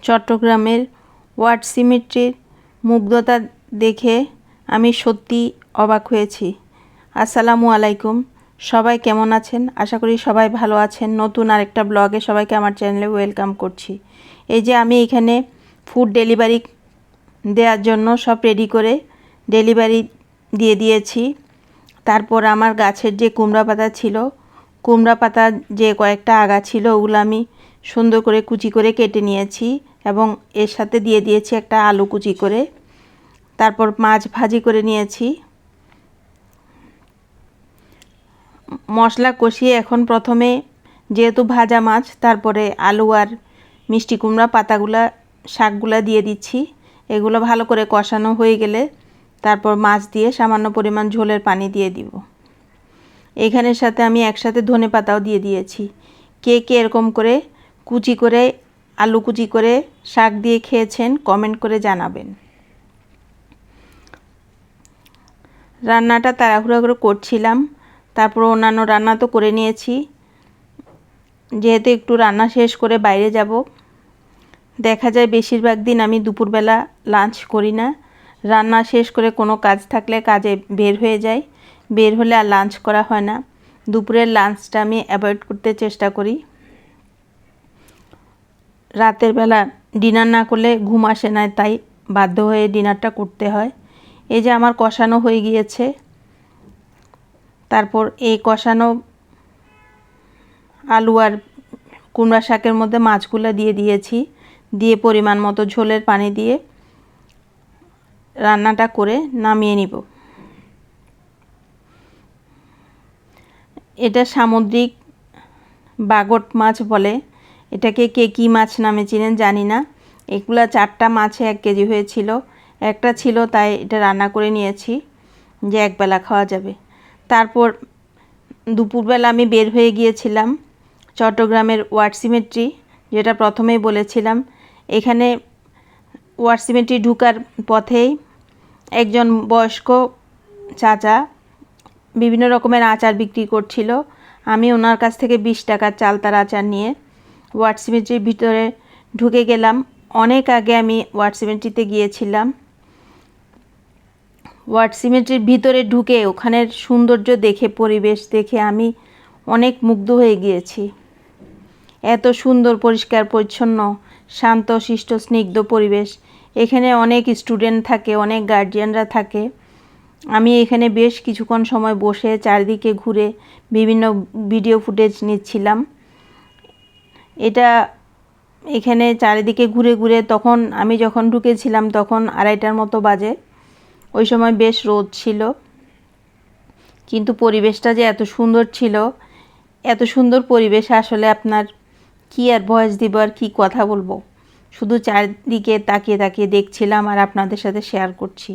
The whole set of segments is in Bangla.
চট্টগ্রামের ওয়ার্ড সিমেট্রির মুগ্ধতা দেখে আমি সত্যি অবাক হয়েছি। আসসালামু আলাইকুম, সবাই কেমন আছেন? আশা করি সবাই ভালো আছেন। নতুন আরেকটা ব্লগে সবাইকে আমার চ্যানেলে ওয়েলকাম করছি। এই যে আমি এখানে ফুড ডেলিভারি দেওয়ার জন্য সব রেডি করে ডেলিভারি দিয়ে দিয়েছি। তারপর আমার গাছের যে কুমড়া পাতা ছিল, কুমড়া পাতা যে কয়েকটা আগা ছিল ওগুলো আমি সুন্দর করে কুচি করে কেটে নিয়েছি এবং এর সাথে দিয়ে দিয়েছি একটা আলু কুচি করে। তারপর মাছ ভাজি করে নিয়েছি। মশলা কষিয়ে এখন প্রথমে যেহেতু ভাজা মাছ, তারপরে আলু আর মিষ্টি কুমড়া পাতাগুলা শাকগুলা দিয়ে দিচ্ছি। এগুলো ভালো করে কষানো হয়ে গেলে তারপর মাছ দিয়ে সামান্য পরিমাণ ঝোলের পানি দিয়ে দিব। এখানের সাথে আমি একসাথে ধনে পাতাও দিয়ে দিয়েছি। কে কে এরকম করে কুচি করে আলু কুচি করে শাক দিয়ে খেয়েছেন কমেন্ট করে জানাবেন। রান্নাটা তাড়াহুড়ো করে করছিলাম, তারপর অন্যান্য রান্না তো করে নিয়েছি। যেহেতু একটু রান্না শেষ করে বাইরে যাব, দেখা যায় বেশিরভাগ দিন আমি দুপুরবেলা লাঞ্চ করি না। রান্না শেষ করে কোনো কাজ থাকলে কাজে বের হয়ে যাই, বের হলে আর লাঞ্চ করা হয় না। দুপুরের লাঞ্চটা আমি অ্যাভয়েড করতে চেষ্টা করি। রাতের বেলা ডিনার না করলে ঘুম আসে না, তাই বাধ্য হয়ে ডিনারটা করতে হয়। এই যে আমার কষানো হয়ে গিয়েছে। তারপর এই কষানো আলু আর কুমড়া শাকের মধ্যে মাছগুলো দিয়ে দিয়েছি, দিয়ে পরিমাণ মতো ঝোলের পানি দিয়ে রান্নাটা করে নামিয়ে নিব। এটা সামুদ্রিক বাগট মাছ বলে। এটাকে কে কী মাছ নামে চিনেন জানি না। এগুলা 4টা মাছে 1 কেজি হয়েছিল। একটা ছিল তাই এটা রান্না করে নিয়েছি যে একবেলা খাওয়া যাবে। তারপর দুপুরবেলা আমি বের হয়ে গিয়েছিলাম চট্টগ্রামের ওয়ার্ড সিমেট্রি, যেটা প্রথমেই বলেছিলাম। এখানে ওয়ার্ড সিমেট্রি ঢুকার পথেই একজন বয়স্ক চাচা বিভিন্ন রকমের আচার বিক্রি করছিল। আমি ওনার কাছ থেকে 20 টাকার চালতার আচার নিয়ে ওয়ার্ড সিমেট্রির ভিতরে ঢুকে গেলাম। অনেক আগে আমি ওয়ার্ড সিমেট্রিতে গিয়েছিলাম। ওয়ার্ড সিমেট্রির ভিতরে ঢুকে ওখানের সৌন্দর্য দেখে, পরিবেশ দেখে আমি অনেক মুগ্ধ হয়ে গিয়েছি। এত সুন্দর, পরিষ্কার পরিচ্ছন্ন, শান্ত শিষ্ট স্নিগ্ধ পরিবেশ। এখানে অনেক স্টুডেন্ট থাকে, অনেক গার্জিয়ানরা থাকে। আমি এখানে বেশ কিছুক্ষণ সময় বসে চারিদিকে ঘুরে বিভিন্ন ভিডিও ফুটেজ নিচ্ছিলাম। এখানে চারিদিকে ঘুরে ঘুরে তখন আমি যখন ঢুকেছিলাম তখন 2:30টার মতো বাজে। ওই সময় বেশ রোদ ছিল, কিন্তু পরিবেশটা যে এত সুন্দর ছিল, এত সুন্দর পরিবেশ আসলে আপনার কি আর ভয়েস দিব আর কি কথা বলবো। শুধু চারিদিকে তাকিয়ে তাকিয়ে দেখছিলাম আর আপনাদের সাথে শেয়ার করছি।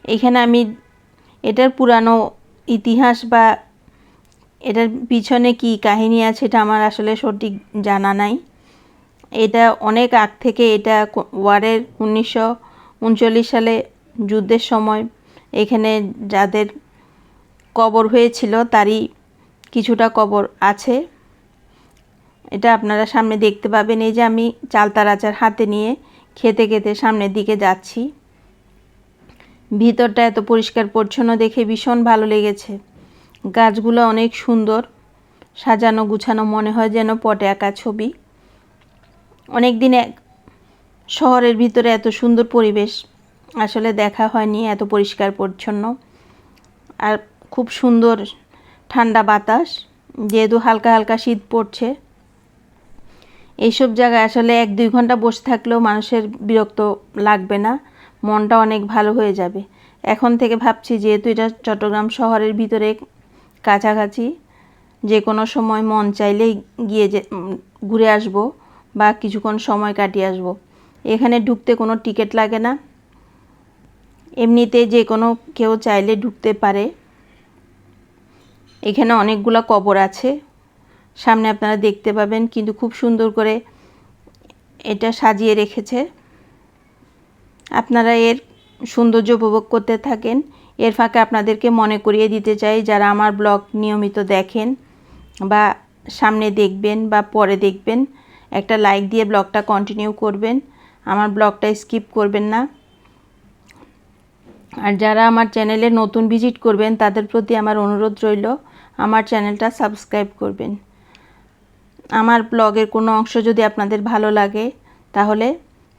এখানে আমি এটার পুরানো ইতিহাস বা এটার পিছনে কি কাহিনী আছে এটা আমার আসলে সঠিক জানা নাই। এটা অনেক আগ থেকে, এটা ওয়ারের 1939 সালে যুদ্ধের সময় এখানে যাদের কবর হয়েছিল তারই কিছুটা কবর আছে। এটা আপনারা সামনে দেখতে পাবেন। এই যে আমি চালতার আচার হাতে নিয়ে খেতে খেতে সামনের দিকে যাচ্ছি। ভিতরটা এত পরিষ্কার পরিচ্ছন্ন দেখে ভীষণ ভালো লেগেছে। গাছগুলো অনেক সুন্দর সাজানো গুছানো, মনে হয় যেন পটে আঁকা ছবি। অনেক দিন শহরের ভিতরে এত সুন্দর পরিবেশ আসলে দেখা হয়নি, এত পরিষ্কার পরিচ্ছন্ন আর খুব সুন্দর ঠান্ডা বাতাস। যেহেতু হালকা হালকা শীত পড়ছে, এইসব জায়গায় আসলে 1-2 ঘন্টা বসে থাকলেও মানুষের বিরক্ত লাগবে না, মনটা অনেক ভালো হয়ে যাবে। এখন থেকে ভাবছি যেহেতু এটা চট্টগ্রাম শহরের ভিতরে কাছাকাছি, যে কোনো সময় মন চাইলেই গিয়ে ঘুরে আসব বা কিছুক্ষণ সময় কাটিয়ে আসব। এখানে ঢুকতে কোনো টিকিট লাগে না, এমনিতে যে কোনো কেউ চাইলে ঢুকতে পারে। এখানে অনেকগুলো কবর আছে, সামনে আপনারা দেখতে পাবেন, কিন্তু খুব সুন্দর করে এটা সাজিয়ে রেখেছে। আপনারা এর সৌন্দর্য উপভোগ করতে থাকেন। এর ফাঁকে আপনাদেরকে মনে করিয়ে দিতে চাই, যারা আমার ব্লগ নিয়মিত দেখেন বা সামনে দেখবেন বা পরে দেখবেন, একটা লাইক দিয়ে ব্লগটা কন্টিনিউ করবেন, আমার ব্লগটা স্কিপ করবেন না। আর যারা আমার চ্যানেলে নতুন ভিজিট করবেন তাদের প্রতি আমার অনুরোধ রইল আমার চ্যানেলটা সাবস্ক্রাইব করবেন। আমার ব্লগের কোনো অংশ যদি আপনাদের ভালো লাগে তাহলে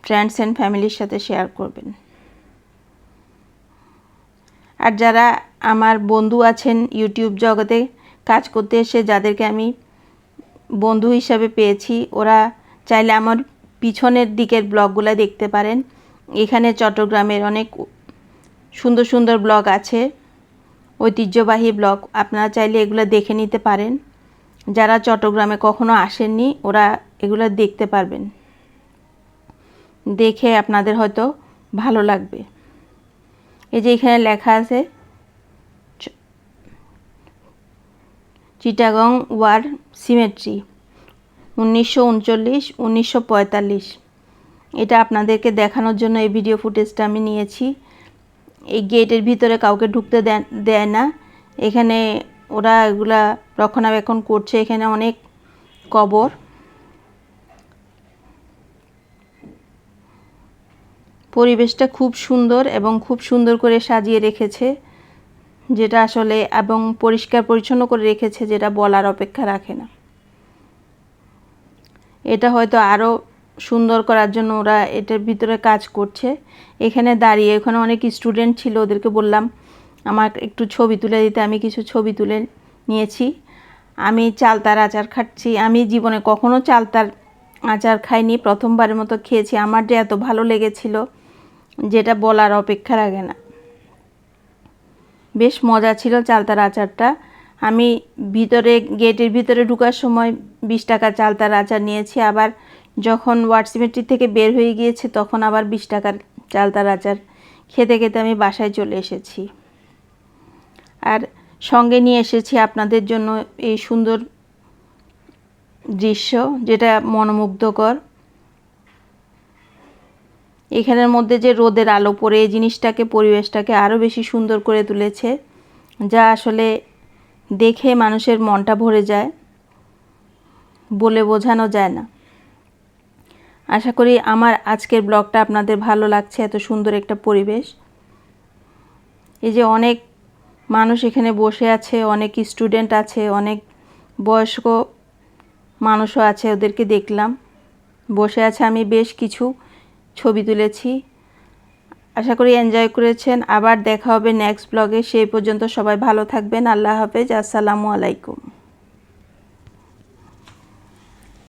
ফ্রেন্ডস অ্যান্ড ফ্যামিলির সাথে শেয়ার করবেন। আর যারা আমার বন্ধু আছেন ইউটিউব জগতে কাজ করতে এসে, যাদেরকে আমি বন্ধু হিসাবে পেয়েছি, ওরা চাইলে আমার পিছনের দিকের ব্লগগুলো দেখতে পারেন। এখানে চট্টগ্রামের অনেক সুন্দর সুন্দর ব্লগ আছে, ঐতিহ্যবাহী ব্লগ, আপনারা চাইলে এগুলো দেখে নিতে পারেন। যারা চট্টগ্রামে কখনো আসেননি ওরা এগুলো দেখতে পারবেন, দেখে আপনাদের হয়তো ভালো লাগবে। এই যে এখানে লেখা আছে চিটাগং ওয়ার সিমেট্রি 1939-1945। এটা আপনাদেরকে দেখানোর জন্য এই ভিডিও ফুটেজটা আমি নিয়েছি। এই গেটের ভিতরে কাউকে ঢুকতে দেয় না, এখানে ওরা এগুলা রক্ষণাবেক্ষণ করছে। এখানে অনেক কবর, পরিবেশটা খুব সুন্দর এবং খুব সুন্দর করে সাজিয়ে রেখেছে, যেটা আসলে, এবং পরিষ্কার পরিচ্ছন্ন করে রেখেছে, যেটা বলার অপেক্ষা রাখে না। এটা হয়তো আরও সুন্দর করার জন্য ওরা এটার ভিতরে কাজ করছে। এখানে দাঁড়িয়ে, ওখানে অনেক স্টুডেন্ট ছিল, ওদেরকে বললাম আমার একটু ছবি তুলে দিতে, আমি কিছু ছবি তুলে নিয়েছি। আমি চালতার আচার খাচ্ছি, আমি জীবনে কখনো চালতার আচার খাইনি, প্রথমবারের মতো খেয়েছি। আমার যে এত ভালো লেগেছিল যেটা বলার অপেক্ষা রাখে না, বেশ মজা ছিল চালতার আচারটা। আমি গেটের ভিতরে ঢোকার সময় 20 টাকা চালতার আচার নিয়েছি, আবার যখন ওয়ার সিমেট্রি থেকে বের হয়ে গিয়েছে তখন আবার 20 টাকার চালতার আচার খেতে খেতে আমি বাসায় চলে এসেছি। আর সঙ্গে নিয়ে এসেছি আপনাদের জন্য এই সুন্দর দৃশ্য, যেটা মনোমুগ্ধকর। এখানের মধ্যে যে রোদের আলো পড়ে এই জিনিসটাকে, পরিবেশটাকে আরও বেশি সুন্দর করে তুলেছে, যা আসলে দেখে মানুষের মনটা ভরে যায়, বলে বোঝানো যায় না। আশা করি আমার আজকের ব্লগটা আপনাদের ভালো লাগছে, এত সুন্দর একটা পরিবেশ। এই যে অনেক মানুষ এখানে বসে আছে, অনেক স্টুডেন্ট আছে, অনেক বয়স্ক মানুষও আছে, ওদেরকে দেখলাম বসে আছে। আমি বেশ কিছু ছবি তুলেছি। আশা করি এনজয় করেছেন। আবার দেখা হবে নেক্সট ব্লগে। সেই পর্যন্ত সবাই ভালো থাকবেন। আল্লাহ হাফেজ। আসসালামু আলাইকুম।